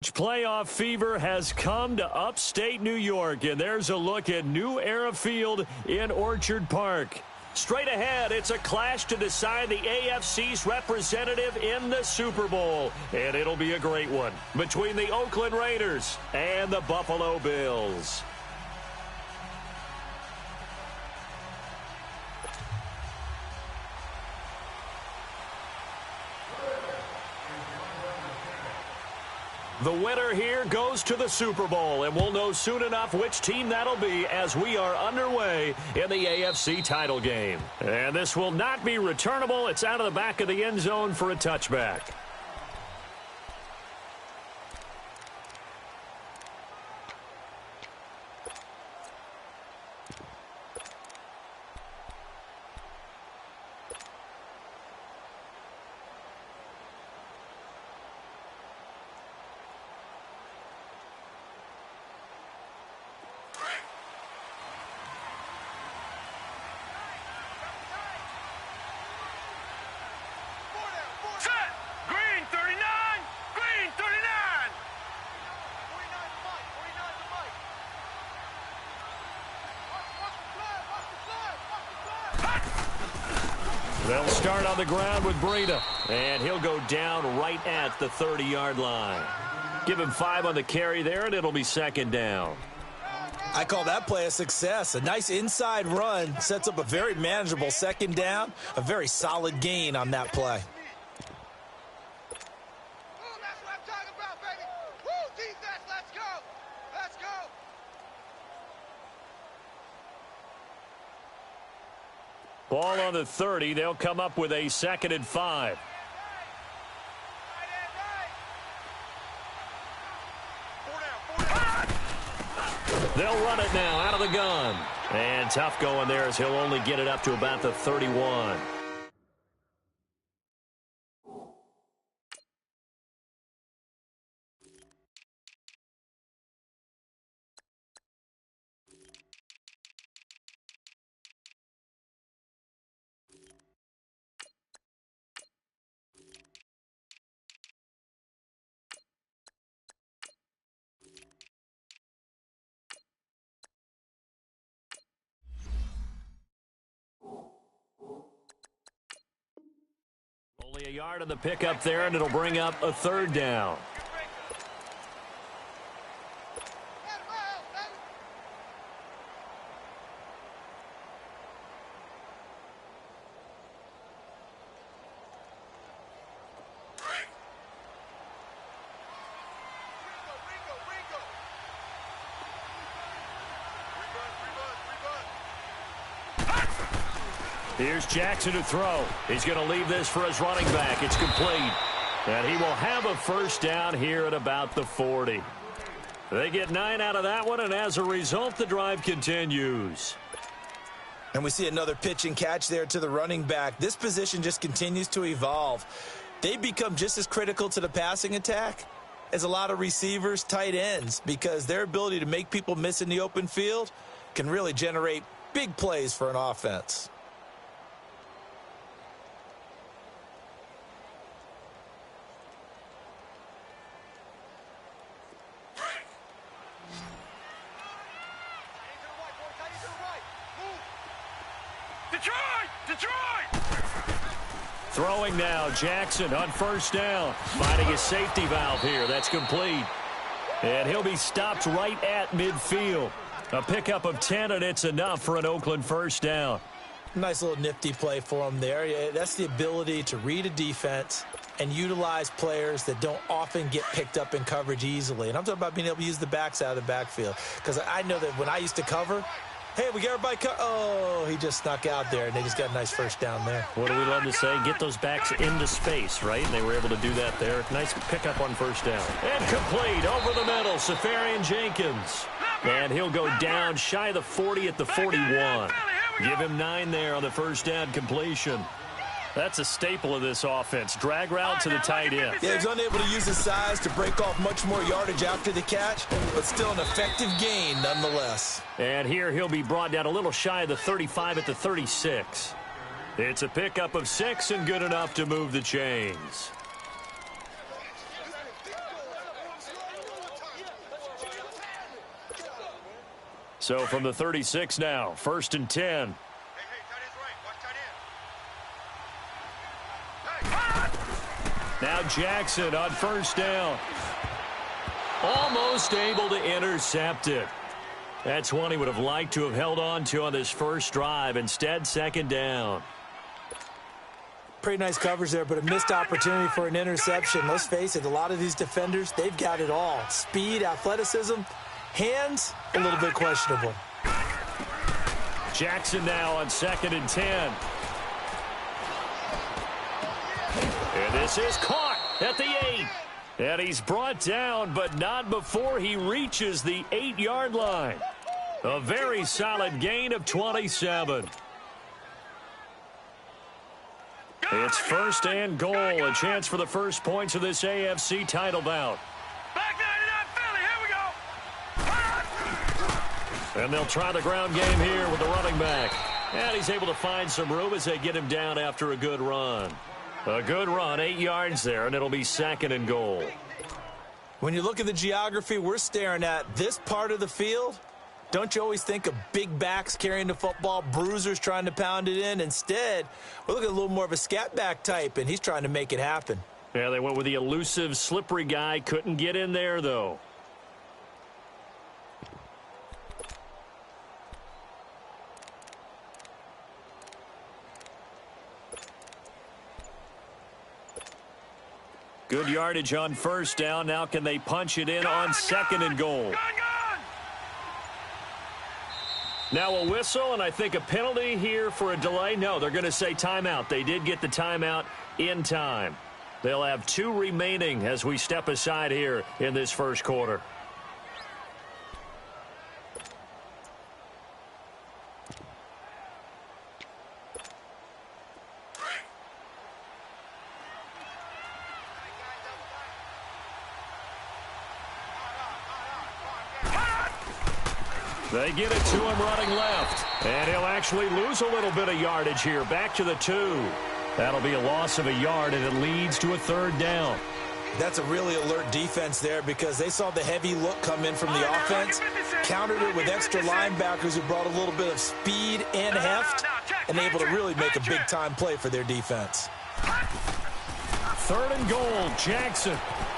Playoff fever has come to upstate New York, and there's a look at New Era Field in Orchard Park. Straight ahead, it's a clash to decide the AFC's representative in the Super Bowl, and it'll be a great one between the Oakland Raiders and the Buffalo Bills. The winner here goes to the Super Bowl, and we'll know soon enough which team that'll be as we are underway in the AFC title game. And this will not be returnable. It's out of the back of the end zone for a touchback. They'll start on the ground with Breida, and he'll go down right at the 30-yard line. Give him 5 on the carry there, and it'll be second down. I call that play a success. A nice inside run sets up a very manageable second down, a very solid gain on that play. Ball on the 30. They'll come up with a 2nd and 5. They'll run it now out of the gun. And tough going there as he'll only get it up to about the 31. Only a yard on the pickup there, and it'll bring up a 3rd down. Here's Jackson to throw. He's going to leave this for his running back. It's complete. And he will have a 1st down here at about the 40. They get 9 out of that one, and as a result, the drive continues. And we see another pitch and catch there to the running back. This position just continues to evolve. They become just as critical to the passing attack as a lot of receivers, tight ends, because their ability to make people miss in the open field can really generate big plays for an offense. Throwing now, Jackson on 1st down. Finding his safety valve here. That's complete. And he'll be stopped right at midfield. A pickup of 10, and it's enough for an Oakland 1st down. Nice little nifty play for him there. That's the ability to read a defense and utilize players that don't often get picked up in coverage easily. And I'm talking about being able to use the backs out of the backfield. Because I know that when I used to cover, hey, we got everybody oh, he just snuck out there, and they just got a nice 1st down there. What do we love to say? Get those backs into space, right? And they were able to do that there. Nice pickup on 1st down. And complete over the middle, Safarian Jenkins. And he'll go down shy of the 40 at the 41. Give him 9 there on the 1st down completion. That's a staple of this offense. Drag route to the tight end. Yeah, he's unable to use his size to break off much more yardage after the catch, but still an effective gain nonetheless. And here he'll be brought down a little shy of the 35 at the 36. It's a pickup of 6 and good enough to move the chains. So from the 36 now, 1st and 10. Now Jackson on 1st down. Almost able to intercept it. That's one he would have liked to have held on to on this first drive. Instead, 2nd down. Pretty nice coverage there, but a missed opportunity for an interception. Let's face it, a lot of these defenders, they've got it all. Speed, athleticism, hands, a little bit questionable. Jackson now on 2nd and 10. And this is caught at the 8. And he's brought down, but not before he reaches the 8-yard line. A very solid gain of 27. It's 1st and goal, a chance for the first points of this AFC title bout. Back 99 Philly, here we go. And they'll try the ground game here with the running back. And he's able to find some room as they get him down after a good run. A good run, 8 yards there, and it'll be 2nd and goal. When you look at the geography we're staring at, this part of the field, don't you always think of big backs carrying the football, bruisers trying to pound it in? Instead, we're looking at a little more of a scat back type, and he's trying to make it happen. Yeah, they went with the elusive, slippery guy. Couldn't get in there, though. Good yardage on 1st down. Now can they punch it in on 2nd and goal? Now a whistle, and I think a penalty here for a delay. No, they're going to say timeout. They did get the timeout in time. They'll have 2 remaining as we step aside here in this first quarter. They get it to him running left. And he'll actually lose a little bit of yardage here. Back to the 2. That'll be a loss of a yard, and it leads to a 3rd down. That's a really alert defense there because they saw the heavy look come in from the offense, countered it with extra linebackers who brought a little bit of speed and heft, and able to really make a big-time play for their defense. 3rd and goal, Jackson.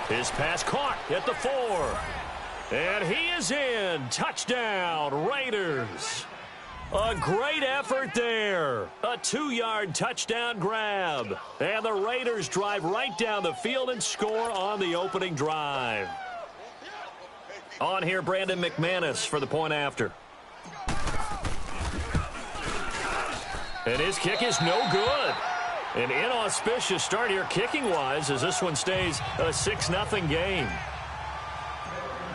His pass caught at the 4. And he is in. Touchdown, Raiders. A great effort there. A 2-yard touchdown grab. And the Raiders drive right down the field and score on the opening drive. On here, Brandon McManus for the point after. And his kick is no good. An inauspicious start here kicking-wise as this one stays a 6-0 game.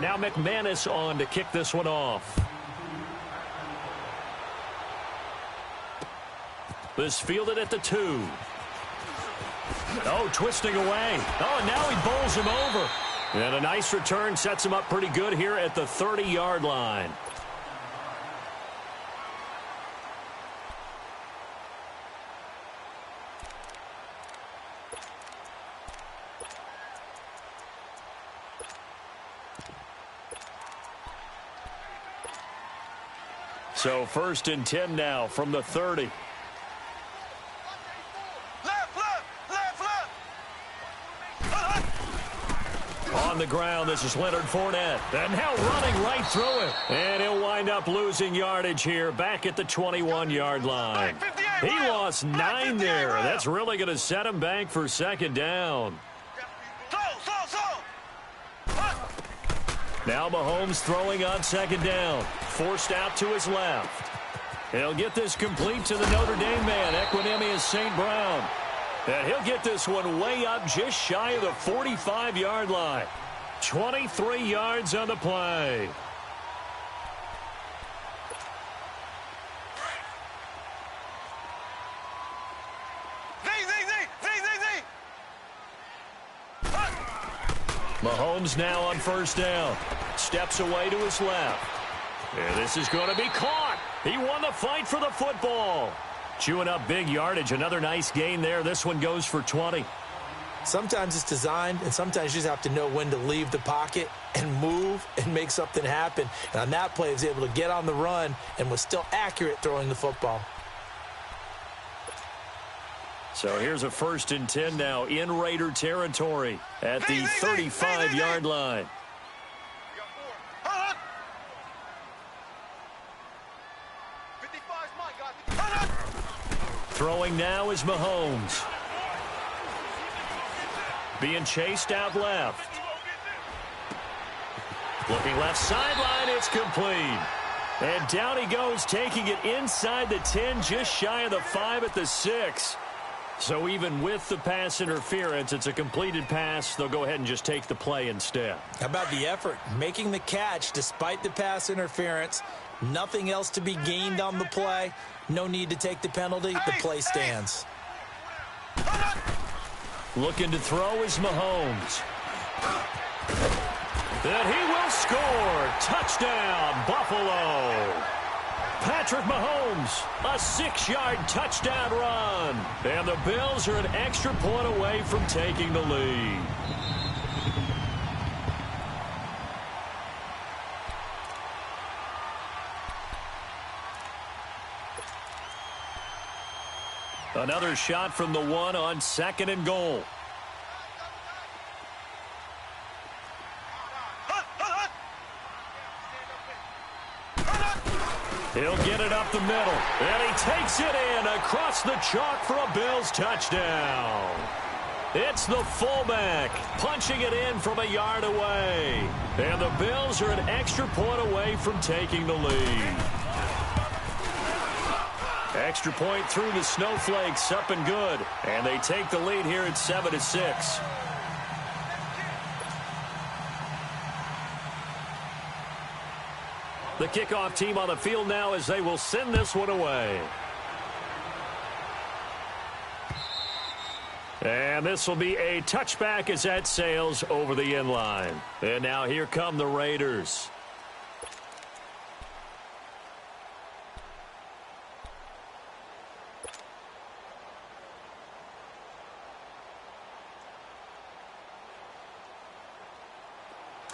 Now McManus on to kick this one off. This fielded at the 2. Oh, twisting away. Oh, and now he bowls him over. And a nice return sets him up pretty good here at the 30-yard line. So 1st and 10 now from the 30. On the ground, this is Leonard Fournette. And now running right through it. And he'll wind up losing yardage here back at the 21-yard line. He lost 9 there. That's really going to set him back for 2nd down. Now Mahomes throwing on 2nd down. Forced out to his left. He'll get this complete to the Notre Dame man, Equanimeous St. Brown. And he'll get this one way up just shy of the 45-yard line. 23 yards on the play. Mahomes now on 1st down. Steps away to his left. And this is going to be caught. He won the fight for the football. Chewing up big yardage. Another nice gain there. This one goes for 20. Sometimes it's designed, and sometimes you just have to know when to leave the pocket and move and make something happen. And on that play, he was able to get on the run and was still accurate throwing the football. So here's a 1st and 10 now in Raider territory at the 35-yard line. Throwing now is Mahomes. Being chased out left. Looking left sideline, it's complete. And down he goes, taking it inside the 10, just shy of the 5 at the 6. So even with the pass interference, it's a completed pass. They'll go ahead and just take the play instead. How about the effort? Making the catch despite the pass interference. Nothing else to be gained on the play. No need to take the penalty. The play stands. Looking to throw is Mahomes. And he will score. Touchdown, Buffalo. Patrick Mahomes, a 6-yard touchdown run. And the Bills are an extra point away from taking the lead. Another shot from the 1 on 2nd and goal. He'll get it up the middle, and he takes it in across the chalk for a Bills touchdown. It's the fullback punching it in from a yard away. And the Bills are an extra point away from taking the lead. Extra point through the Snowflakes, up and good. And they take the lead here at 7-6. The kickoff team on the field now as they will send this one away. And this will be a touchback as that sails over the end line. And now here come the Raiders.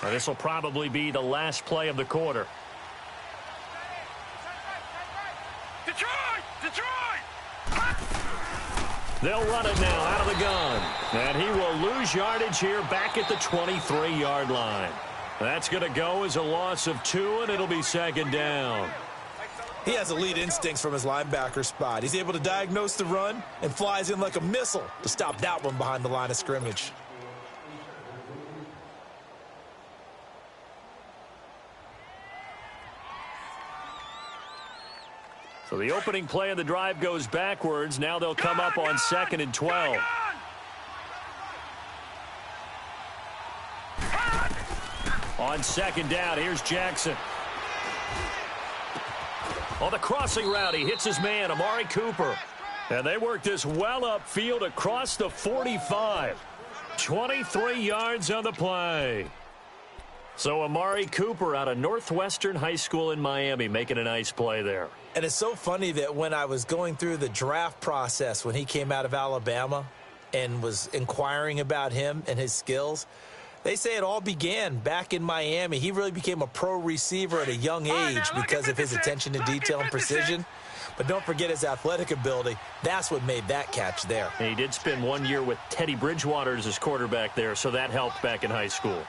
And this will probably be the last play of the quarter. They'll run it now out of the gun. And he will lose yardage here back at the 23-yard line. That's going to go as a loss of 2, and it'll be 2nd down. He has elite instincts from his linebacker spot. He's able to diagnose the run and flies in like a missile to stop that one behind the line of scrimmage. So the opening play of the drive goes backwards. Now they'll come up on 2nd and 12. On 2nd down, here's Jackson. On the crossing route, he hits his man, Amari Cooper. And they work this well upfield across the 45. 23 yards on the play. So Amari Cooper out of Northwestern High School in Miami making a nice play there. And it's so funny that when I was going through the draft process when he came out of Alabama and was inquiring about him and his skills, they say it all began back in Miami. He really became a pro receiver at a young age because of his attention to detail and precision. But don't forget his athletic ability. That's what made that catch there. And he did spend 1 year with Teddy Bridgewater as his quarterback there, so that helped back in high school.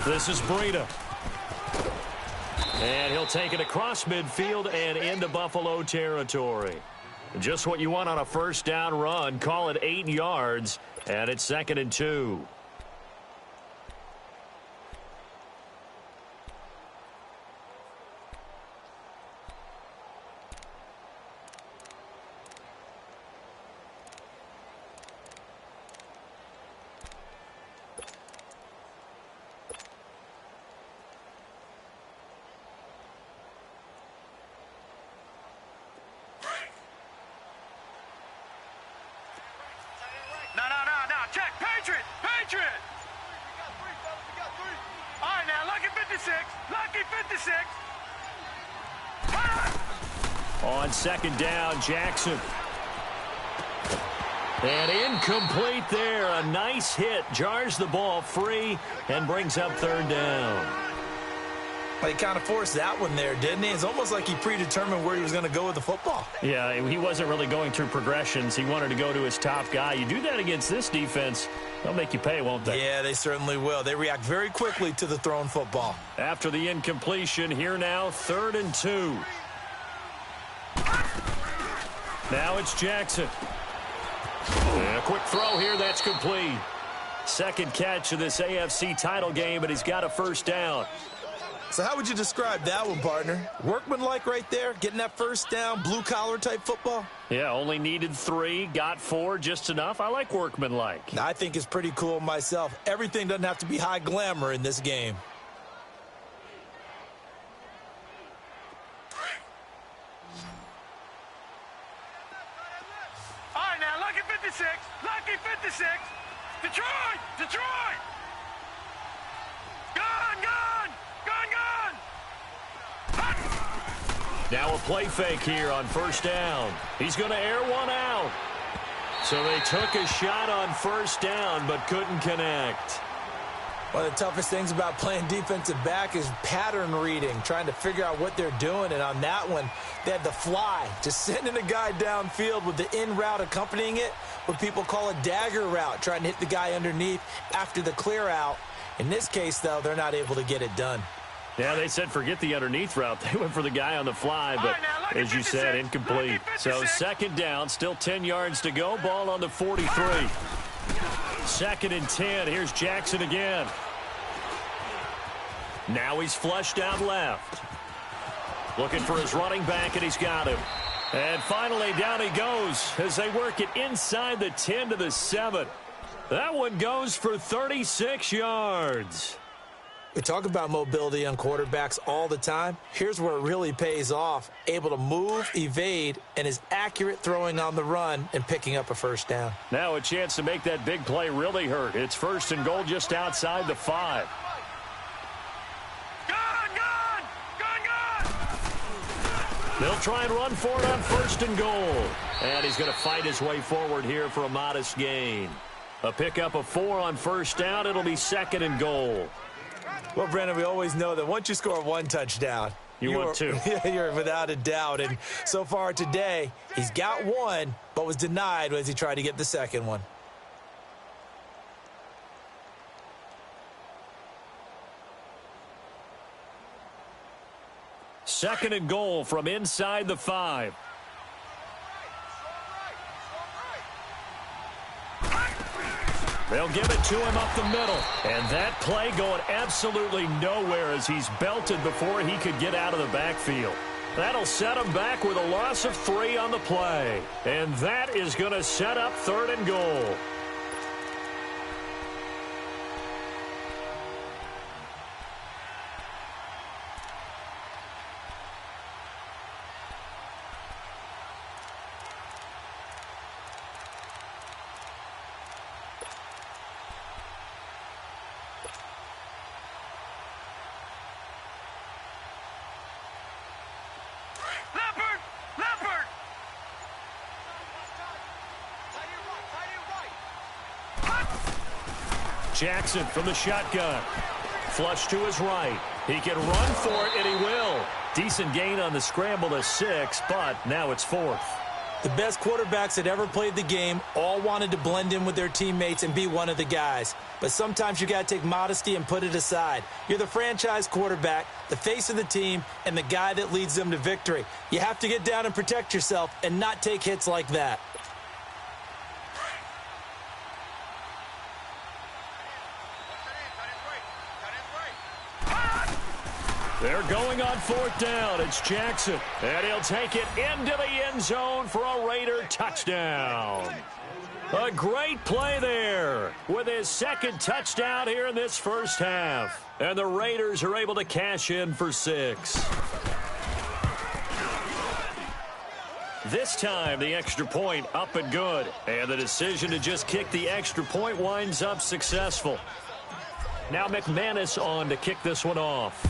This is Breida. And he'll take it across midfield and into Buffalo territory. Just what you want on a 1st down run. Call it 8 yards, and it's 2nd and 2. Check, Patriot! On second down, Jackson. And incomplete there. A nice hit. Jars the ball free and brings up third down. Well, he kind of forced that one there, didn't he? It's almost like he predetermined where he was going to go with the football. Yeah, he wasn't really going through progressions. He wanted to go to his top guy. You do that against this defense, they'll make you pay, won't they? Yeah, they certainly will. They react very quickly to the thrown football. After the incompletion, here now, 3rd and 2. Now it's Jackson. And a quick throw here, that's complete. Second catch of this AFC title game, and he's got a first down. So how would you describe that one, partner? Workmanlike right there, getting that first down, blue-collar type football? Yeah, only needed 3, got 4, just enough. I like workmanlike. I think it's pretty cool myself. Everything doesn't have to be high glamour in this game. All right, now, lucky 56. Lucky 56. Detroit! Detroit! Gone! Gone! Gone! Gone! Now a play fake here on first down. He's going to air one out. So they took a shot on first down but couldn't connect. One of the toughest things about playing defensive back is pattern reading, trying to figure out what they're doing. And on that one, they had the fly, just sending a guy downfield with the in route accompanying it, what people call a dagger route, trying to hit the guy underneath after the clear out. In this case, though, they're not able to get it done. Yeah, they said forget the underneath route. They went for the guy on the fly, but as you said, incomplete. So second down, still 10 yards to go. Ball on the 43. 2nd and 10. Here's Jackson again. Now he's flushed out left. Looking for his running back, and he's got him. And finally, down he goes as they work it inside the 10 to the 7. That one goes for 36 yards. We talk about mobility on quarterbacks all the time. Here's where it really pays off. Able to move, evade, and is accurate throwing on the run and picking up a first down. Now a chance to make that big play really hurt. It's 1st and goal just outside the 5. Gone! Gone! Gone! Gone! They'll try and run for it on 1st and goal. And he's going to fight his way forward here for a modest gain. A pickup of 4 on first down. It'll be 2nd and goal. Well, Brandon, we always know that once you score 1 touchdown, you want 2. You're without a doubt. And so far today, he's got 1, but was denied as he tried to get the second one. Second and goal from inside the 5. They'll give it to him up the middle. And that play going absolutely nowhere as he's belted before he could get out of the backfield. That'll set him back with a loss of 3 on the play. And that is going to set up 3rd and goal. Jackson from the shotgun. Flush to his right. He can run for it, and he will. Decent gain on the scramble to 6, but now it's 4th. The best quarterbacks that ever played the game all wanted to blend in with their teammates and be one of the guys. But sometimes you got to take modesty and put it aside. You're the franchise quarterback, the face of the team, and the guy that leads them to victory. You have to get down and protect yourself and not take hits like that. They're going on 4th down. It's Jackson. And he'll take it into the end zone for a Raider touchdown. A great play there with his 2nd touchdown here in this first half. And the Raiders are able to cash in for 6. This time, the extra point up and good. And the decision to just kick the extra point winds up successful. Now McManus on to kick this one off.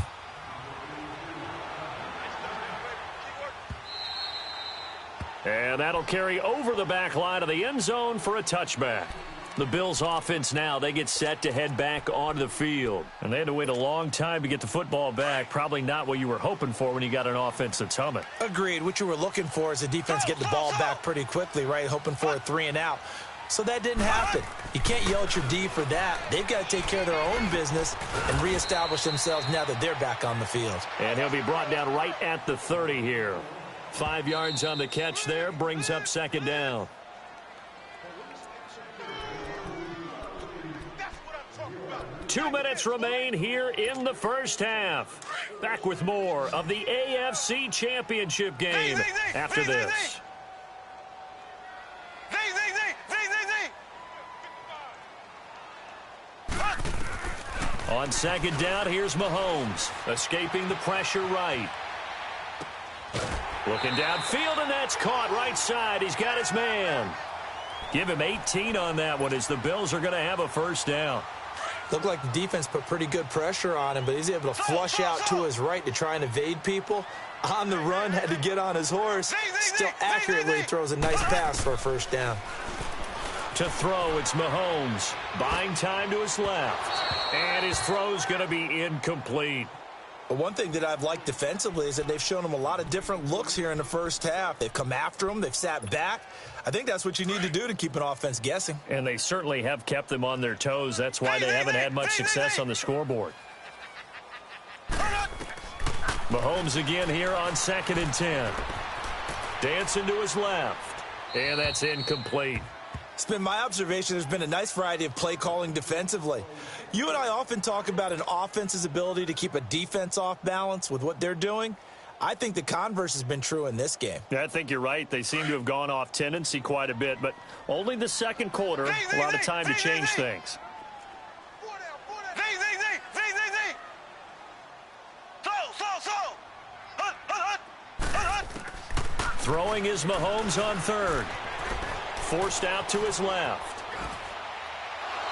And that'll carry over the back line of the end zone for a touchback. The Bills offense now, they get set to head back onto the field. And they had to wait a long time to get the football back. Probably not what you were hoping for when you got an offense that's humming. Agreed. What you were looking for is the defense getting the ball back pretty quickly, right? Hoping for a 3 and out. So that didn't happen. You can't yell at your D for that. They've got to take care of their own business and reestablish themselves now that they're back on the field. And he'll be brought down right at the 30 here. 5 yards on the catch there, brings up second down. Two minutes remain here in the first half. Back with more of the AFC Championship game after this. On second down, here's Mahomes, escaping the pressure right. Looking downfield, and that's caught right side. He's got his man. Give him 18 on that one as the Bills are going to have a first down. Looked like the defense put pretty good pressure on him, but he's able to flush out to his right to try and evade people. On the run, had to get on his horse. Still accurately throws a nice pass for a first down. To throw, it's Mahomes. Buying time to his left. And his throw's going to be incomplete. But one thing that I've liked defensively is that they've shown him a lot of different looks here in the first half. They've come after him. They've sat back. I think that's what you need to do to keep an offense guessing. And they certainly have kept them on their toes. That's why they haven't had much success on the scoreboard. Mahomes again here on 2nd and 10. Dancing to his left. And that's incomplete. It's been my observation there's been a nice variety of play calling defensively. You and I often talk about an offense's ability to keep a defense off balance with what they're doing. I think the converse has been true in this game. Yeah, I think you're right. They seem to have gone off tendency quite a bit, but only the second quarter, a lot of time to change things. Throwing is Mahomes on 3rd. Forced out to his left.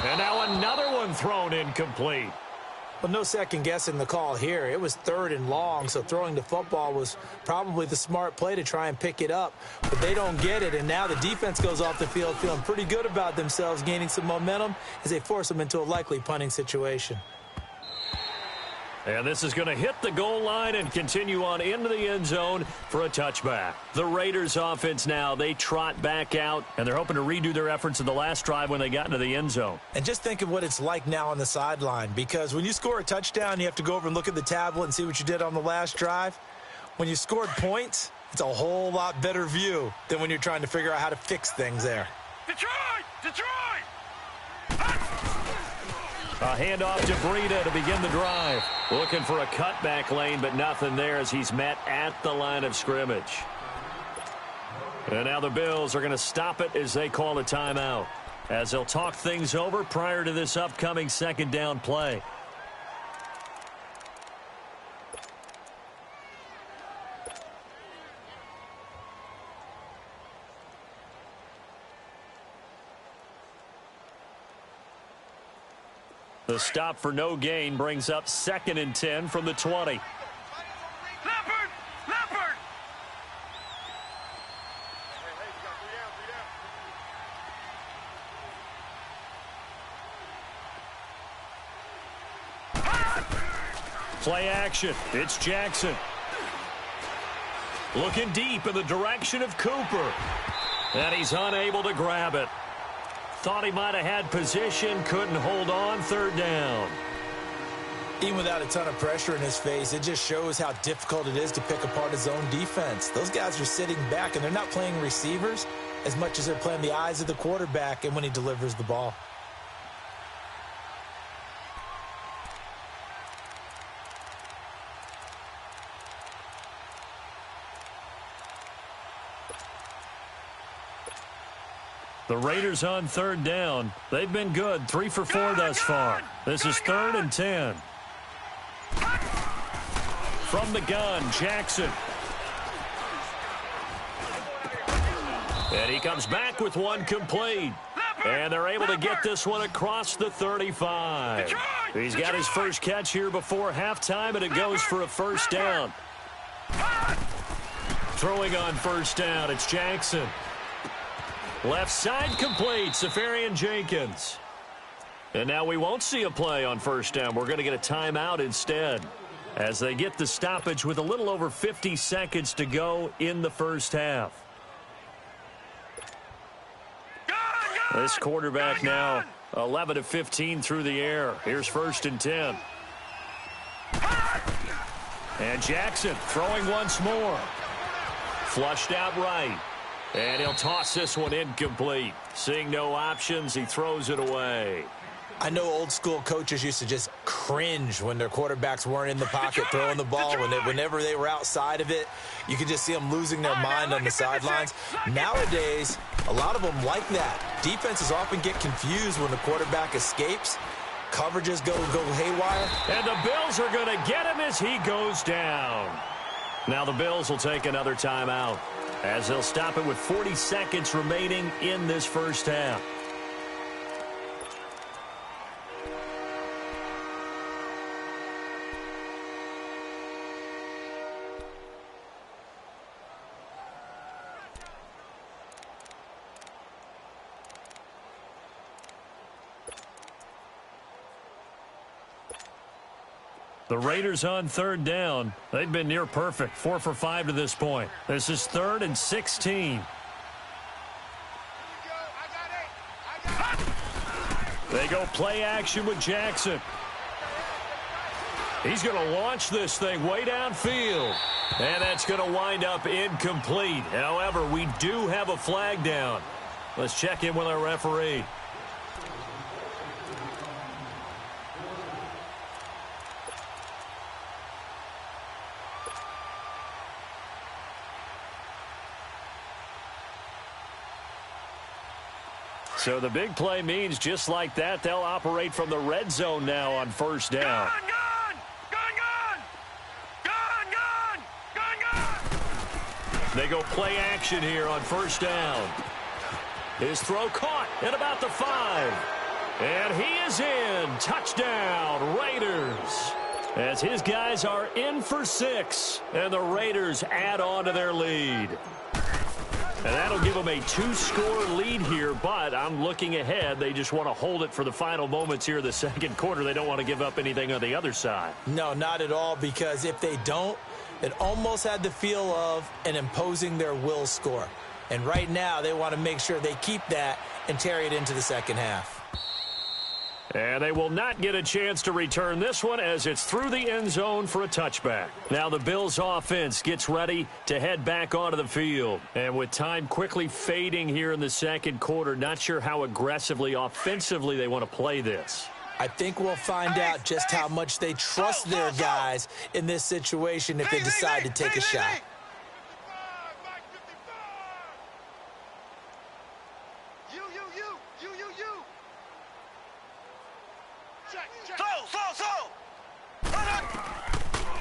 And now another one thrown incomplete. Well, no second guessing the call here. It was 3rd and long, so throwing the football was probably the smart play to try and pick it up. But they don't get it, and now the defense goes off the field feeling pretty good about themselves, gaining some momentum as they force them into a likely punting situation. And this is going to hit the goal line and continue on into the end zone for a touchback. The Raiders offense now, they trot back out, and they're hoping to redo their efforts in the last drive when they got into the end zone. And just think of what it's like now on the sideline, because when you score a touchdown, you have to go over and look at the tablet and see what you did on the last drive. When you scored points, it's a whole lot better view than when you're trying to figure out how to fix things there. Detroit! Detroit! A handoff to Breida to begin the drive. Looking for a cutback lane, but nothing there as he's met at the line of scrimmage. And now the Bills are going to stop it as they call a timeout, as they'll talk things over prior to this upcoming second down play. The stop for no gain brings up 2nd and 10 from the 20. Leopard! Leopard! Play action. It's Jackson. Looking deep in the direction of Cooper. And he's unable to grab it. Thought he might have had position, couldn't hold on, 3rd down. Even without a ton of pressure in his face, it just shows how difficult it is to pick apart his own defense. Those guys are sitting back, and they're not playing receivers as much as they're playing the eyes of the quarterback and when he delivers the ball. The Raiders on 3rd down. They've been good, 3 for 4 thus far. This is 3rd and 10. From the gun, Jackson. And he comes back with one complete. And they're able to get this one across the 35. He's got his first catch here before halftime, and it goes for a first down. Throwing on first down, it's Jackson. Left side complete, Safarian Jenkins. And now we won't see a play on first down. We're going to get a timeout instead as they get the stoppage with a little over 50 seconds to go in the first half. This quarterback now 11 of 15 through the air. Here's first and 10. And Jackson throwing once more. Flushed out right. And he'll toss this one incomplete. Seeing no options, he throws it away. I know old school coaches used to just cringe when their quarterbacks weren't in the pocket throwing the ball. Whenever they were outside of it, you could just see them losing their mind on the sidelines. Nowadays, a lot of them like that. Defenses often get confused when the quarterback escapes. Coverages go haywire. And the Bills are going to get him as he goes down. Now the Bills will take another timeout as they'll stop it with 40 seconds remaining in this first half. The Raiders on third down. They've been near perfect. 4 for 5 to this point. This is 3rd and 16. They go play action with Jackson. He's going to launch this thing way downfield. And that's going to wind up incomplete. However, we do have a flag down. Let's check in with our referee. So the big play means just like that, they'll operate from the red zone now on first down. They go play action here on first down. His throw caught at about the 5. And he is in. Touchdown, Raiders. As his guys are in for 6. And the Raiders add on to their lead. And that'll give them a 2-score lead here, but I'm looking ahead. They just want to hold it for the final moments here of the second quarter. They don't want to give up anything on the other side. No, not at all, because if they don't, it almost had the feel of an imposing their will score. And right now, they want to make sure they keep that and carry it into the second half. And they will not get a chance to return this one as it's through the end zone for a touchback. Now the Bills offense gets ready to head back onto the field. And with time quickly fading here in the second quarter, not sure how aggressively, offensively they want to play this. I think we'll find out just how much they trust their guys in this situation if they decide to take a shot.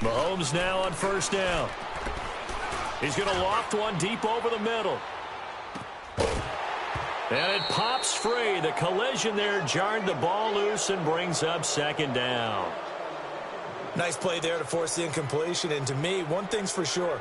Mahomes now on first down. He's going to loft one deep over the middle. And it pops free. The collision there jarred the ball loose and brings up second down. Nice play there to force the incompletion. And to me, one thing's for sure.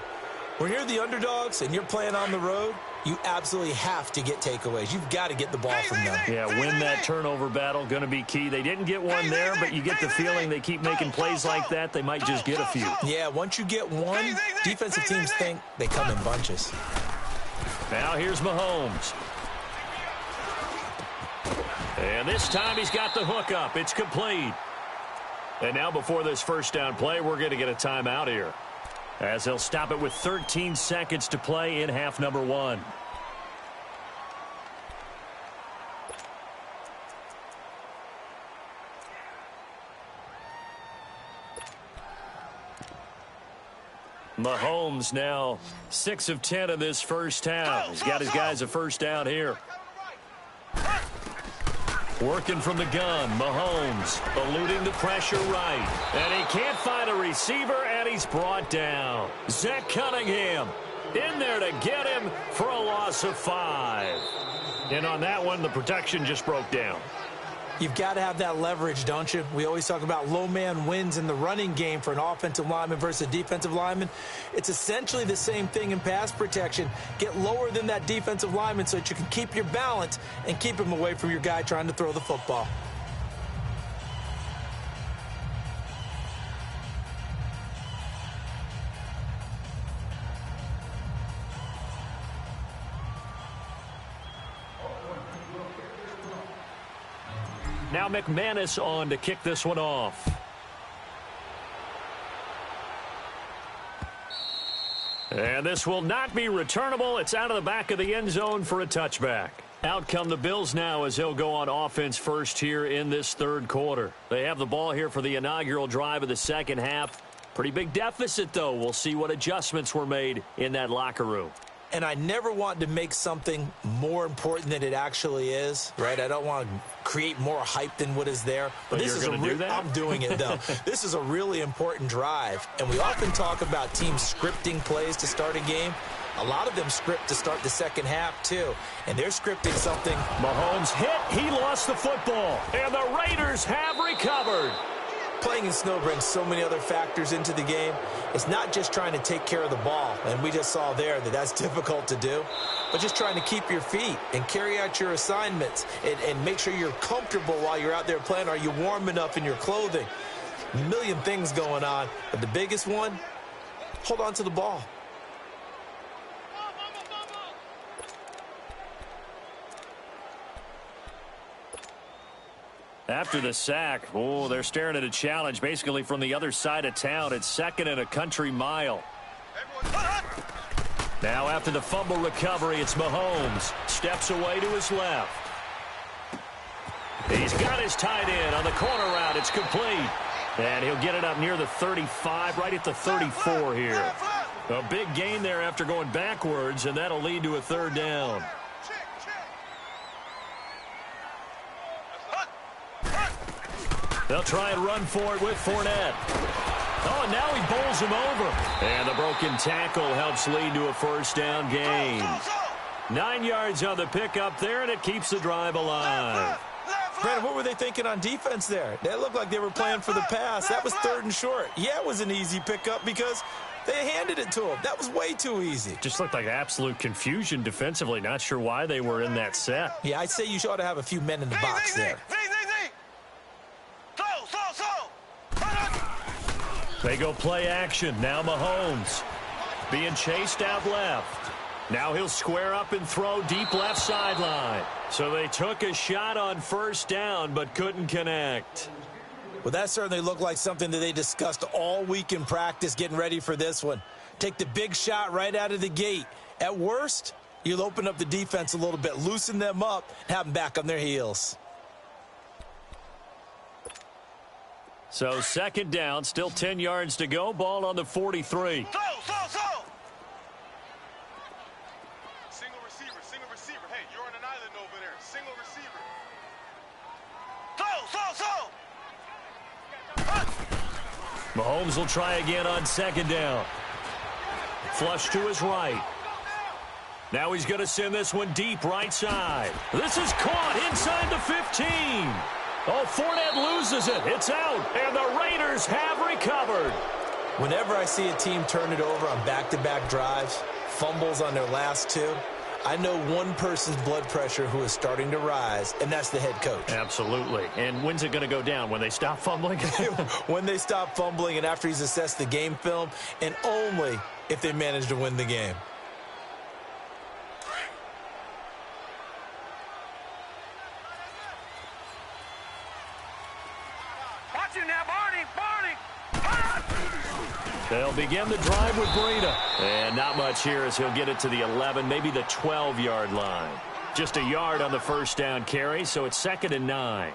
When you're the underdogs and you're playing on the road, you absolutely have to get takeaways. You've got to get the ball from them. Yeah, win that turnover battle, going to be key. They didn't get one there, but you get the feeling they keep making plays like that, they might just get a few. Yeah, once you get one, defensive teams think they come in bunches. Now here's Mahomes. And this time he's got the hook up. It's complete. And now before this first down play, we're going to get a timeout here, as they'll stop it with 13 seconds to play in half number 1. Mahomes now 6 of 10 in this first half. He's got his guys a first down here. Working from the gun, Mahomes eluding the pressure right. And he can't find a receiver, and he's brought down. Zach Cunningham in there to get him for a loss of 5. And on that one, the protection just broke down. You've got to have that leverage, don't you? We always talk about low man wins in the running game for an offensive lineman versus a defensive lineman. It's essentially the same thing in pass protection. Get lower than that defensive lineman so that you can keep your balance and keep him away from your guy trying to throw the football. Now McManus on to kick this one off. And this will not be returnable. It's out of the back of the end zone for a touchback. Out come the Bills now as they'll go on offense first here in this third quarter. They have the ball here for the inaugural drive of the second half. Pretty big deficit, though. We'll see what adjustments were made in that locker room. And I never want to make something more important than it actually is, right? I don't want to create more hype than what is there. But this is I'm doing it, though. This is a really important drive. And we often talk about teams scripting plays to start a game. A lot of them script to start the second half, too. And they're scripting something. Mahomes hit. He lost the football. And the Raiders have recovered. Playing in snow brings so many other factors into the game. It's not just trying to take care of the ball, and we just saw there that that's difficult to do, but just trying to keep your feet and carry out your assignments and make sure you're comfortable while you're out there playing. Are you warm enough in your clothing? A million things going on, but the biggest one, hold on to the ball. After the sack, they're staring at a challenge basically from the other side of town. It's second and a country mile. Now after the fumble recovery, it's Mahomes. Steps away to his left. He's got his tight end on the corner route. It's complete. And he'll get it up near the 35, right at the 34 here. A big gain there after going backwards, and that'll lead to a third down. They'll try and run for it with Fournette. Oh, and now he bowls him over. And the broken tackle helps lead to a first down gain. 9 yards on the pickup there, and it keeps the drive alive. Brandon, what were they thinking on defense there? They looked like they were playing for the pass. That was third and short. Yeah, it was an easy pickup because they handed it to him. That was way too easy. Just looked like absolute confusion defensively. Not sure why they were in that set. Yeah, I'd say you ought to have a few men in the box there. They go play action. Now Mahomes being chased out left. Now he'll square up and throw deep left sideline. So they took a shot on first down but couldn't connect. Well, that certainly looked like something that they discussed all week in practice getting ready for this one. Take the big shot right out of the gate. At worst, you'll open up the defense a little bit, loosen them up, have them back on their heels. So second down, still 10 yards to go. Ball on the 43. Single receiver. Hey, you're on an island over there. Single receiver. Mahomes will try again on second down. Flush to his right. Now he's going to send this one deep right side. This is caught inside the 15. Oh, Fournette loses it. It's out, and the Raiders have recovered. Whenever I see a team turn it over on back-to-back drives, fumbles on their last two, I know one person's blood pressure who is starting to rise, and that's the head coach. Absolutely. And when's it going to go down? When they stop fumbling? When they stop fumbling and after he's assessed the game film, and only if they manage to win the game. They'll begin the drive with Breida. And not much here as he'll get it to the 11, maybe the 12-yard line. Just a yard on the first down carry, so it's 2nd and 9.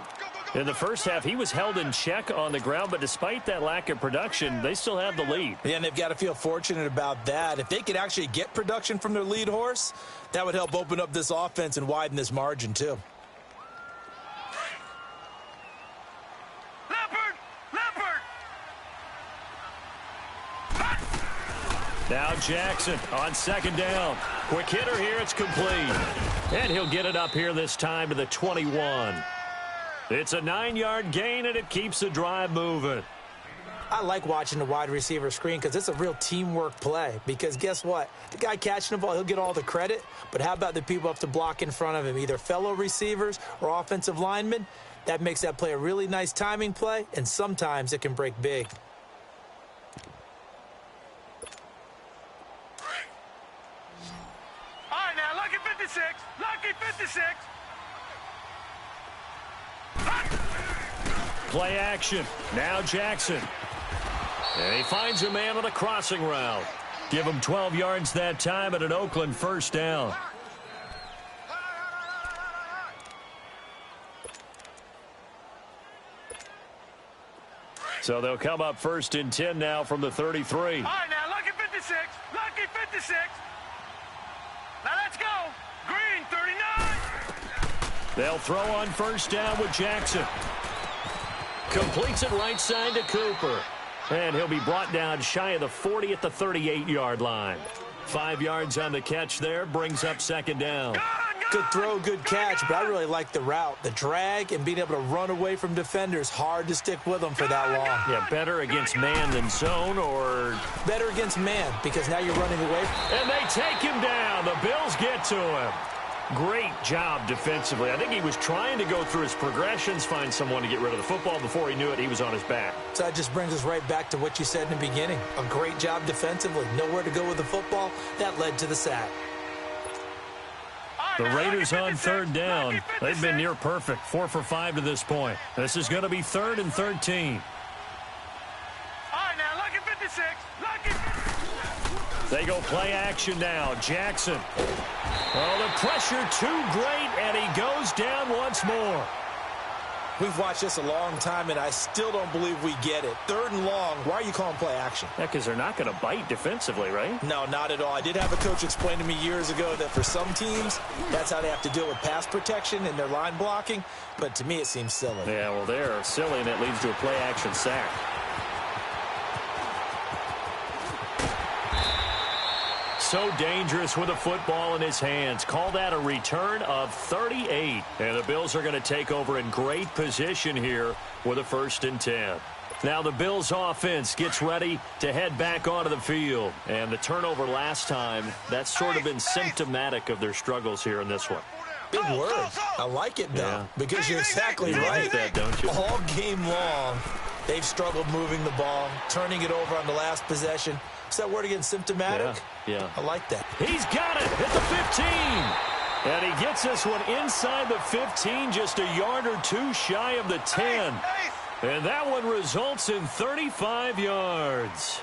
In the first half, he was held in check on the ground, but despite that lack of production, they still have the lead. Yeah, and they've got to feel fortunate about that. If they could actually get production from their lead horse, that would help open up this offense and widen this margin, too. Now Jackson on second down. Quick hitter here, it's complete. And he'll get it up here this time to the 21. It's a 9-yard gain, and it keeps the drive moving. I like watching the wide receiver screen because it's a real teamwork play. Because guess what? The guy catching the ball, he'll get all the credit. But how about the people up to block in front of him, either fellow receivers or offensive linemen? That makes that play a really nice timing play, and sometimes it can break big. All right, now, lucky 56. Lucky 56. Play action. Now Jackson. And he finds a man on a crossing route. Give him 12 yards that time at an Oakland first down. So they'll come up first and 10 now from the 33. All right, now, lucky 56. Lucky 56. Now, let's go. Green, 39. They'll throw on first down with Jackson. Completes it right side to Cooper. And he'll be brought down shy of the 40 at the 38-yard line. 5 yards on the catch there, brings up second down. Good throw, good catch, but I really like the route. The drag and being able to run away from defenders, hard to stick with them for that long. Yeah, better against man than zone, or better against man, because now you're running away. And they take him down. The Bills get to him. Great job defensively. I think he was trying to go through his progressions, find someone to get rid of the football. Before he knew it, he was on his back. So that just brings us right back to what you said in the beginning. A great job defensively. Nowhere to go with the football. That led to the sack. The Raiders on third down. They've been near perfect. 4 for 5 to this point. This is going to be 3rd and 13. All right, now, lucky 56. Lucky. They go play action now. Jackson. Oh, the pressure too great, and he goes down once more. We've watched this a long time, and I still don't believe we get it. 3rd and long. Why are you calling play action? Yeah, because they're not going to bite defensively, right? No, not at all. I did have a coach explain to me years ago that for some teams, that's how they have to deal with pass protection and their line blocking. But to me, it seems silly. Yeah, well, they're silly, and it leads to a play action sack. So dangerous with a football in his hands. Call that a return of 38. And the Bills are going to take over in great position here with a 1st and 10. Now the Bills offense gets ready to head back onto the field. And the turnover last time, that's sort of been symptomatic of their struggles here in this one. Big word. I like it, though, Yeah. because you're exactly You right. like that, don't you? All game long, they've struggled moving the ball, turning it over on the last possession. Is that word again, symptomatic? Yeah. I like that. He's got it at the 15. And he gets this one inside the 15, just a yard or two shy of the 10. And that one results in 35 yards.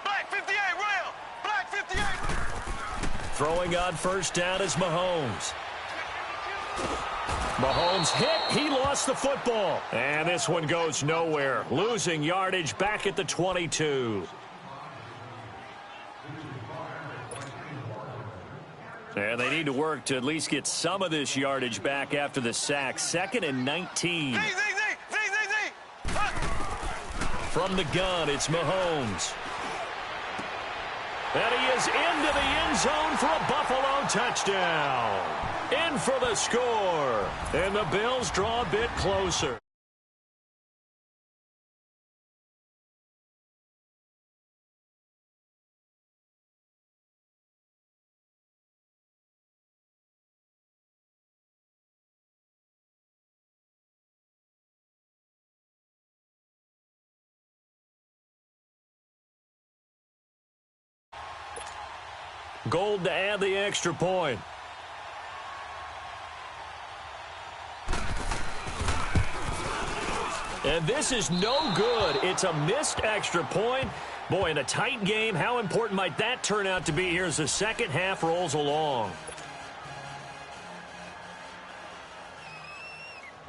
Black 58, Royal. Black 58. Throwing on first down is Mahomes. Mahomes hit. He lost the football. And this one goes nowhere. Losing yardage back at the 22. And they need to work to at least get some of this yardage back after the sack. 2nd and 19. From the gun, it's Mahomes. And he is into the end zone for a Buffalo touchdown. In for the score. And the Bills draw a bit closer. Gold to add the extra point. And this is no good. It's a missed extra point. Boy, in a tight game, how important might that turn out to be here as the second half rolls along?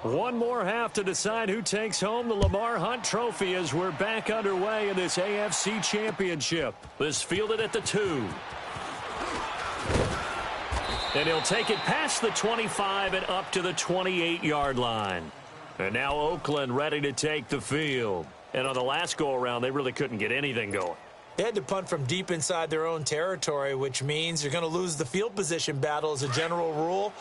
One more half to decide who takes home the Lamar Hunt Trophy as we're back underway in this AFC Championship. This fielded at the 2. And he'll take it past the 25 and up to the 28-yard line. And now Oakland ready to take the field. And on the last go-around, they really couldn't get anything going. They had to punt from deep inside their own territory, which means you're going to lose the field position battle as a general rule.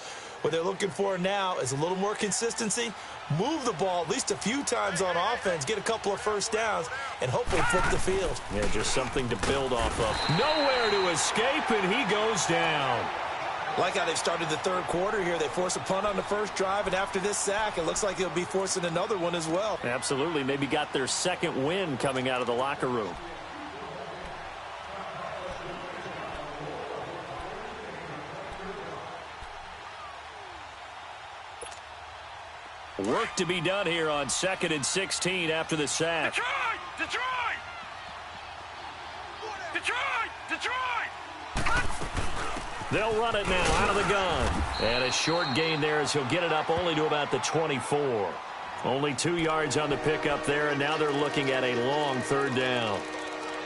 What they're looking for now is a little more consistency, move the ball at least a few times on offense, get a couple of first downs, and hopefully flip the field. Yeah, just something to build off of. Nowhere to escape, and he goes down. Like how they've started the third quarter here. They force a punt on the first drive, and after this sack, it looks like they'll be forcing another one as well. Absolutely. Maybe got their second win coming out of the locker room. Work to be done here on 2nd and 16 after the sack. Detroit! Detroit! Detroit! Detroit! They'll run it now out of the gun. And a short gain there as he'll get it up only to about the 24. Only 2 yards on the pickup there, and now they're looking at a long third down.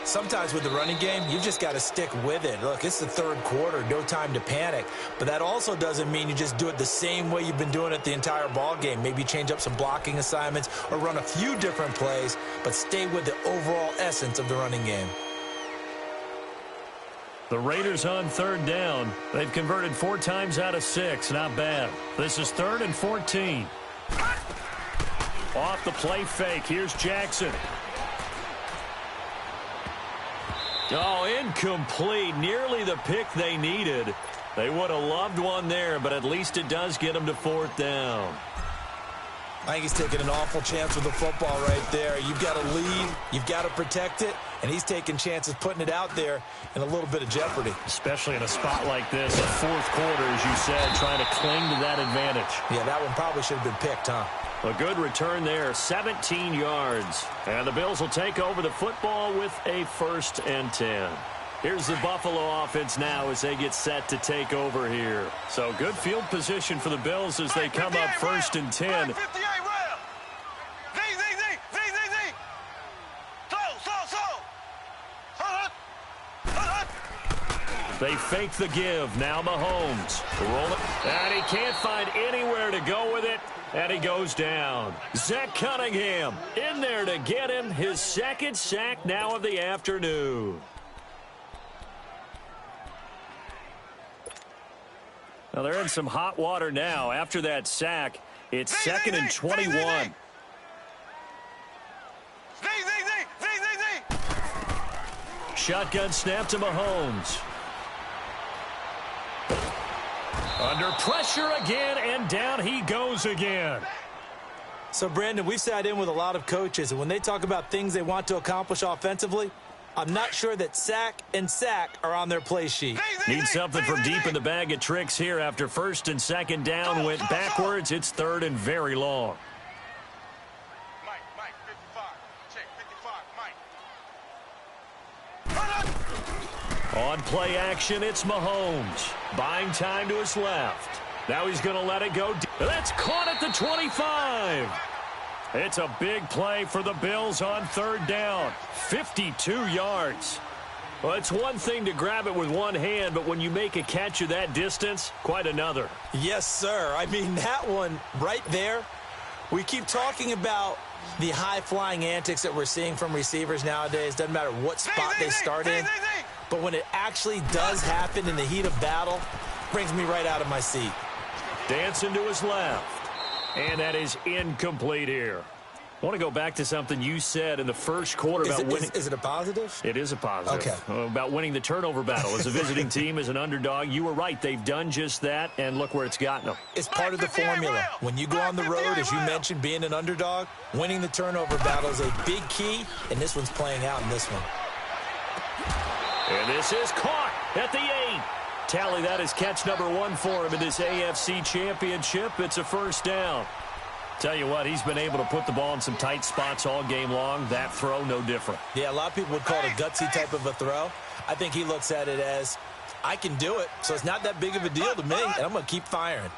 Sometimes with the running game, you just got to stick with it. Look, it's the third quarter, no time to panic. But that also doesn't mean you just do it the same way you've been doing it the entire ball game. Maybe change up some blocking assignments or run a few different plays, but stay with the overall essence of the running game. The Raiders on third down. They've converted 4 times out of 6. Not bad. This is 3rd and 14. Off the play fake. Here's Jackson. Oh, incomplete. Nearly the pick they needed. They would have loved one there, but at least it does get them to 4th down. I think he's taking an awful chance with the football right there. You've got to lead, you've got to protect it, and he's taking chances putting it out there in a little bit of jeopardy. Especially in a spot like this, a 4th quarter, as you said, trying to cling to that advantage. Yeah, that one probably should have been picked, huh? A good return there, 17 yards. And the Bills will take over the football with a 1st and 10. Here's the Buffalo offense now as they get set to take over here. So good field position for the Bills as they come up 1st and 10. They fake the give. Now Mahomes. Roll it. And he can't find anywhere to go with it. And he goes down. Zach Cunningham in there to get him. His 2nd sack now of the afternoon. Now they're in some hot water now. After that sack, it's 2nd and 21. Shotgun snap to Mahomes. Under pressure again, and down he goes again. So, Brandon, we've sat in with a lot of coaches, and when they talk about things they want to accomplish offensively, I'm not sure that sack and sack are on their play sheet. Need something from deep in the bag of tricks here after 1st and 2nd down. Went backwards. It's 3rd and very long. Mike, 55. Check, 55, Mike. On play action, it's Mahomes. Buying time to his left. Now he's going to let it go. That's caught at the 25. It's a big play for the Bills on 3rd down. 52 yards. Well, it's one thing to grab it with one hand, but when you make a catch of that distance, quite another. Yes, sir. I mean, that one right there, we keep talking about the high-flying antics that we're seeing from receivers nowadays. Doesn't matter what spot they start in. But when it actually does happen in the heat of battle, brings me right out of my seat. Dancing to his left. And that is incomplete here. I want to go back to something you said in the first quarter about winning. Is it a positive? It is a positive. Okay. About winning the turnover battle as a visiting team, as an underdog. You were right. They've done just that, and look where it's gotten them. It's part of the formula. When you go on the road, as you mentioned, being an underdog, winning the turnover battle is a big key, and this one's playing out in this one. And this is caught at the 8. Tally that is catch number 1 for him in this AFC Championship. It's a 1st down. Tell you what, he's been able to put the ball in some tight spots all game long. That throw, no different. Yeah, a lot of people would call it a gutsy type of a throw. I think he looks at it as, I can do it, so it's not that big of a deal to me, and I'm going to keep firing.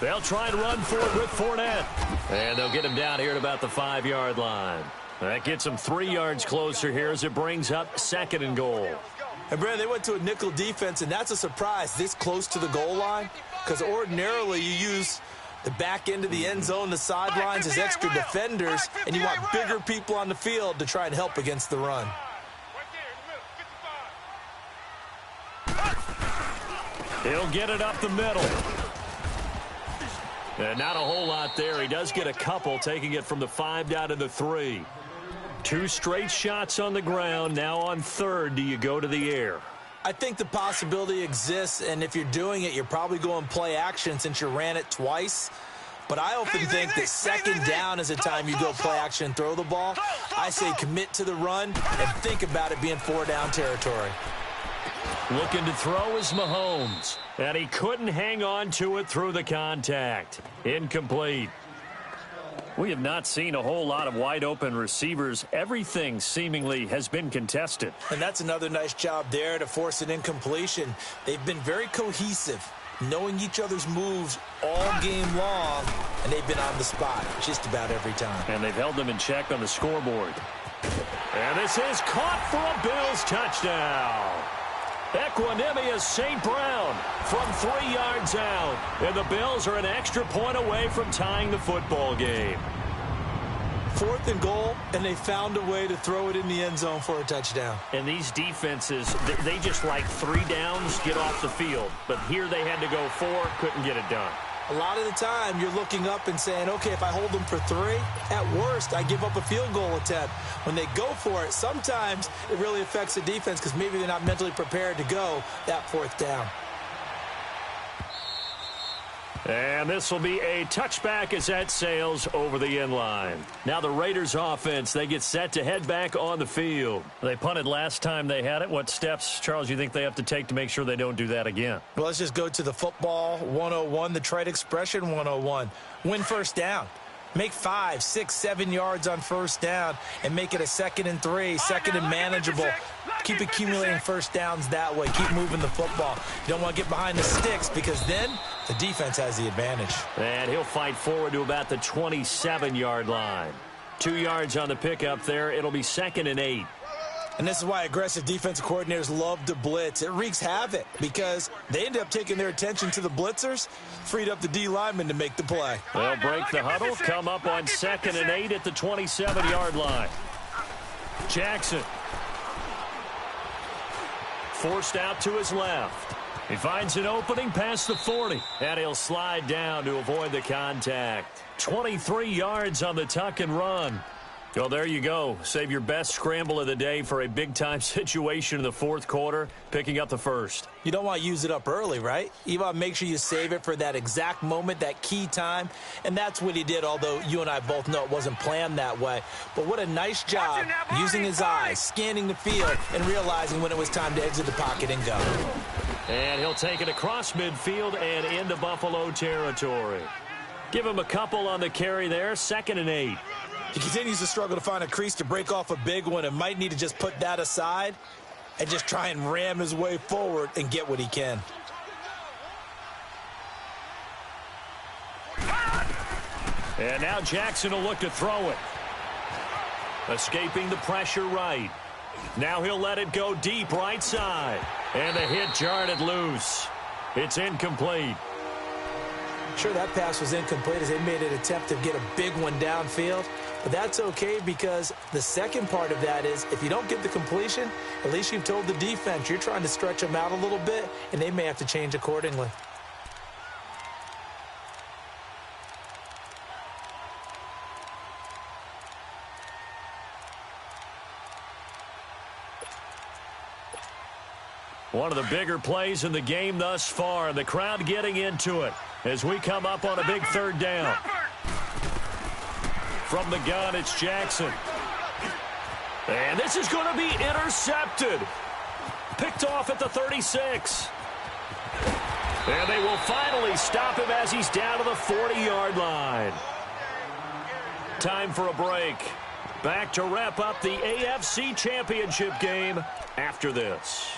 They'll try and run for it with Fournette. And they'll get him down here at about the 5-yard line. That gets him 3 yards closer here as it brings up 2nd and goal. And, Brad, they went to a nickel defense, and that's a surprise this close to the goal line, because ordinarily you use The back end of the end zone, the sidelines is extra defenders, and you want bigger people on the field to try and help against the run. He'll get it up the middle. And not a whole lot there. He does get a couple, taking it from the 5 down to the 3. 2 straight shots on the ground. Now on 3rd, do you go to the air? I think the possibility exists, and if you're doing it, you're probably going play action since you ran it twice. But I often think that 2nd down is a time you go play action and throw the ball. I say commit to the run and think about it being 4 down territory. Looking to throw is Mahomes, and he couldn't hang on to it through the contact. Incomplete. We have not seen a whole lot of wide-open receivers. Everything seemingly has been contested. And that's another nice job there to force an incompletion. They've been very cohesive, knowing each other's moves all game long, and they've been on the spot just about every time. And they've held them in check on the scoreboard. And this is caught for a Bills touchdown. Equanimous St. Brown from 3 yards out. And the Bills are an extra point away from tying the football game. 4th and goal, and they found a way to throw it in the end zone for a touchdown. And these defenses, they just like 3 downs, get off the field. But here they had to go 4, couldn't get it done. A lot of the time, you're looking up and saying, okay, if I hold them for 3, at worst, I give up a field goal attempt. When they go for it, sometimes it really affects the defense because maybe they're not mentally prepared to go that 4th down. And this will be a touchback as that sails over the end line. Now the Raiders offense, they get set to head back on the field. They punted last time they had it. What steps, Charles, you think they have to take to make sure they don't do that again? Well, let's just go to the football 101, the trite expression 101. Win 1st down. Make 5, 6, 7 yards on 1st down and make it a 2nd and 3, 2nd and manageable. Keep accumulating 1st downs that way. Keep moving the football. You don't want to get behind the sticks because then the defense has the advantage. And he'll fight forward to about the 27-yard line. 2 yards on the pickup there. It'll be 2nd and 8. And this is why aggressive defensive coordinators love to blitz. It wreaks havoc because they end up taking their attention to the blitzers, freed up the D lineman to make the play. They'll break the huddle, come up on 2nd and 8 at the 27-yard line. Jackson. Forced out to his left. He finds an opening past the 40, and he'll slide down to avoid the contact. 23 yards on the tuck and run. Well, there you go. Save your best scramble of the day for a big-time situation in the 4th quarter, picking up the 1st. You don't want to use it up early, right? You want to make sure you save it for that exact moment, that key time. And that's what he did, although you and I both know it wasn't planned that way. But what a nice job using his eyes, scanning the field, and realizing when it was time to exit the pocket and go. And he'll take it across midfield and into Buffalo territory. Give him a couple on the carry there, 2nd and 8. He continues to struggle to find a crease to break off a big one and might need to just put that aside and just try and ram his way forward and get what he can. And now Jackson will look to throw it. Escaping the pressure right. Now he'll let it go deep right side. And the hit jarred it loose. It's incomplete. Sure, that pass was incomplete as they made an attempt to get a big one downfield. But that's okay because the second part of that is if you don't get the completion, at least you've told the defense you're trying to stretch them out a little bit, and they may have to change accordingly. One of the bigger plays in the game thus far. The crowd getting into it as we come up on a big 3rd down. From the gun, it's Jackson. And this is going to be intercepted. Picked off at the 36. And they will finally stop him as he's down to the 40-yard line. Time for a break. Back to wrap up the AFC Championship game after this.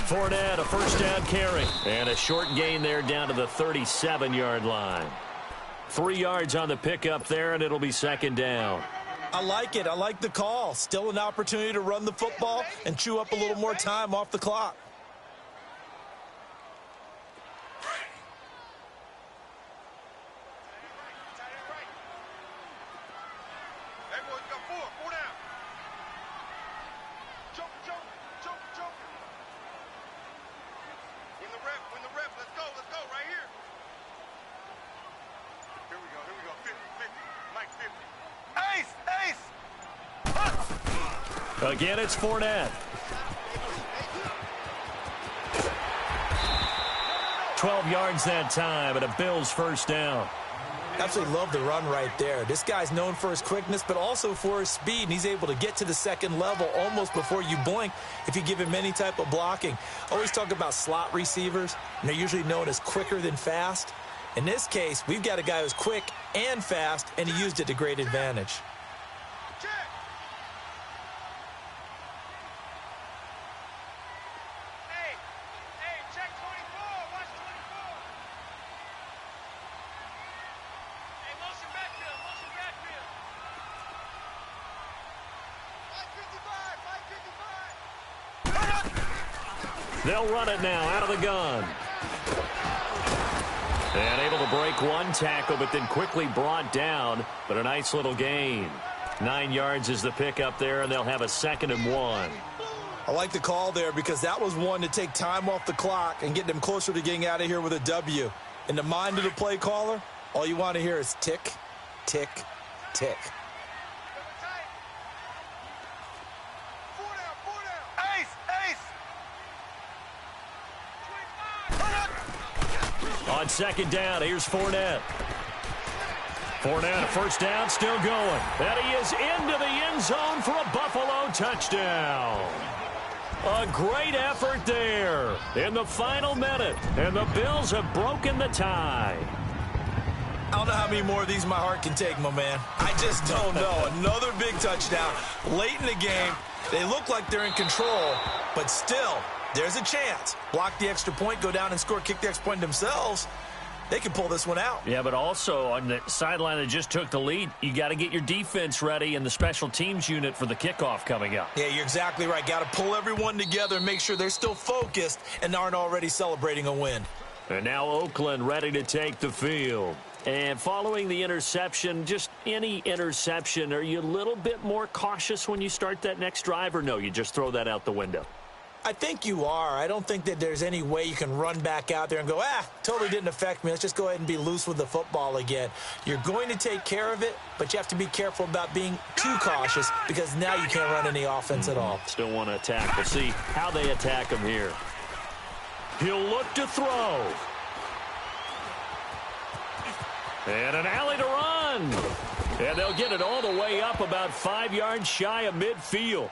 Fournette, a first down carry. And a short gain there down to the 37-yard line. 3 yards on the pickup there, and it'll be second down. I like it. I like the call. Still an opportunity to run the football and chew up a little more time off the clock. Again, it's Fournette. 12 yards that time, and a Bills first down. Absolutely love the run right there. This guy's known for his quickness, but also for his speed, and he's able to get to the second level almost before you blink if you give him any type of blocking. Always talk about slot receivers, and they're usually known as quicker than fast. In this case, we've got a guy who's quick and fast, and he used it to great advantage. They'll run it now out of the gun. And able to break one tackle, but then quickly brought down. But a nice little gain. 9 yards is the pickup there, and they'll have a 2nd and 1. I like the call there because that was one to take time off the clock and get them closer to getting out of here with a W. In the mind of the play caller, all you want to hear is tick, tick, tick. On second down, here's Fournette. Fournette, a first down, still going. And he is into the end zone for a Buffalo touchdown. A great effort there in the final minute. And the Bills have broken the tie. I don't know how many more of these my heart can take, my man. I just don't know. Another big touchdown. Late in the game, they look like they're in control, but still, there's a chance. Block the extra point, go down and score, kick the extra point themselves. They can pull this one out. Yeah, but also on the sideline that just took the lead, you got to get your defense ready and the special teams unit for the kickoff coming up. Yeah, you're exactly right. Got to pull everyone together and make sure they're still focused and aren't already celebrating a win. And now Oakland ready to take the field. And following the interception, just any interception, are you a little bit more cautious when you start that next drive, or no, you just throw that out the window? I think you are. I don't think that there's any way you can run back out there and go, totally didn't affect me. Let's just go ahead and be loose with the football again. You're going to take care of it, but you have to be careful about being too cautious because now you can't run any offense at all. Still want to attack. We'll see how they attack him here. He'll look to throw. And an alley to run. And they'll get it all the way up about 5 yards shy of midfield.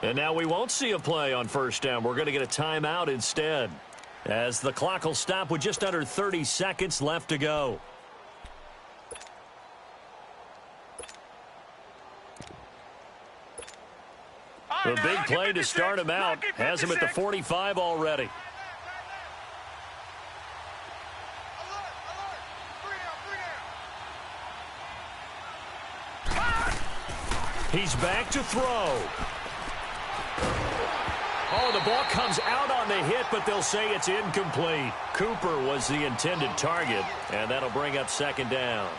And now we won't see a play on first down. We're going to get a timeout instead, as the clock will stop with just under 30 seconds left to go. The big play to start him out has him at the 45 already. He's back to throw. Oh, the ball comes out on the hit, but they'll say it's incomplete. Cooper was the intended target, and that'll bring up second down.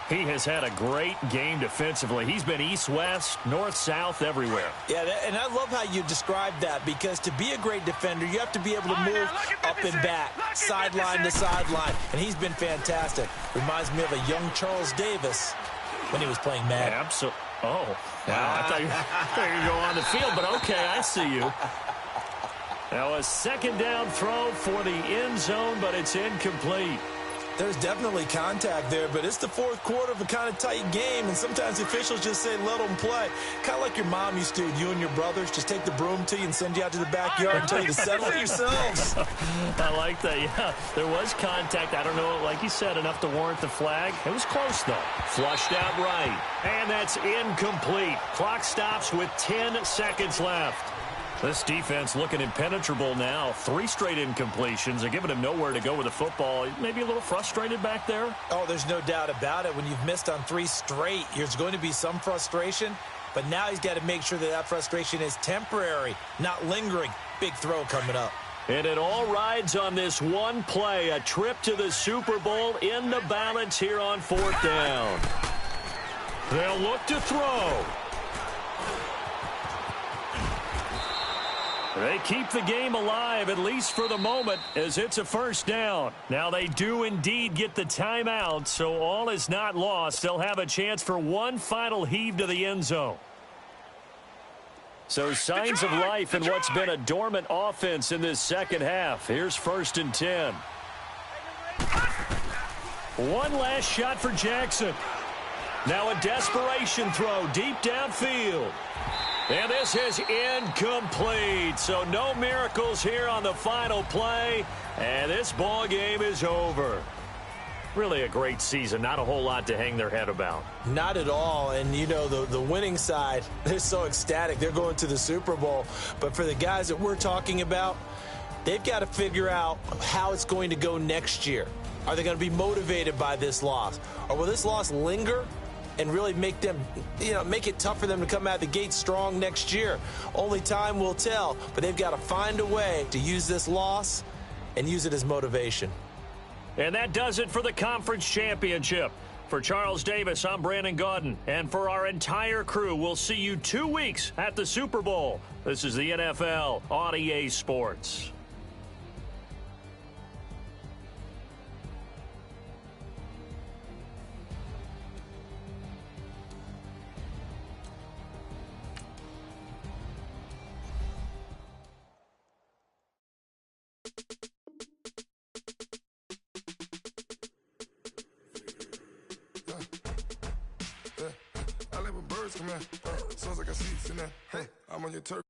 He has had a great game defensively. He's been east-west, north-south, everywhere. Yeah, and I love how you described that, because to be a great defender, you have to be able to move up and back, sideline to sideline, and he's been fantastic. Reminds me of a young Charles Davis when he was playing Madden. Absolutely. Oh, wow. I thought you were going to go on the field, but okay, I see you. Now a second down throw for the end zone, but it's incomplete. There's definitely contact there, but it's the fourth quarter of a kind of tight game, and sometimes the officials just say, let them play. Kind of like your mom used to, you and your brothers, just take the broom to you and send you out to the backyard and tell you to settle yourselves. I like that, yeah. There was contact. I don't know, like you said, enough to warrant the flag. It was close, though. Flushed out right, and that's incomplete. Clock stops with 10 seconds left. This defense looking impenetrable now. 3 straight incompletions. They're giving him nowhere to go with the football. Maybe a little frustrated back there? Oh, there's no doubt about it. When you've missed on 3 straight, there's going to be some frustration. But now he's got to make sure that frustration is temporary, not lingering. Big throw coming up. And it all rides on this one play. A trip to the Super Bowl in the balance here on 4th down. They'll look to throw. They keep the game alive, at least for the moment, as it's a 1st down. Now they do indeed get the timeout, so all is not lost. They'll have a chance for one final heave to the end zone. So signs of life in what's been a dormant offense in this second half. Here's 1st and 10. One last shot for Jackson. Now a desperation throw deep downfield. And this is incomplete. So no miracles here on the final play. And this ball game is over. Really a great season. Not a whole lot to hang their head about. Not at all. And, you know, the winning side, they're so ecstatic. They're going to the Super Bowl. But for the guys that we're talking about, they've got to figure out how it's going to go next year. Are they going to be motivated by this loss? Or will this loss linger and really make them, make it tough for them to come out of the gate strong next year? Only time will tell. But they've got to find a way to use this loss and use it as motivation. And that does it for the conference championship. For Charles Davis, I'm Brandon Gaudin. And for our entire crew, we'll see you 2 weeks at the Super Bowl. This is the NFL on EA Sports. Come here. Sounds like I see you in there. Hey, I'm on your turf.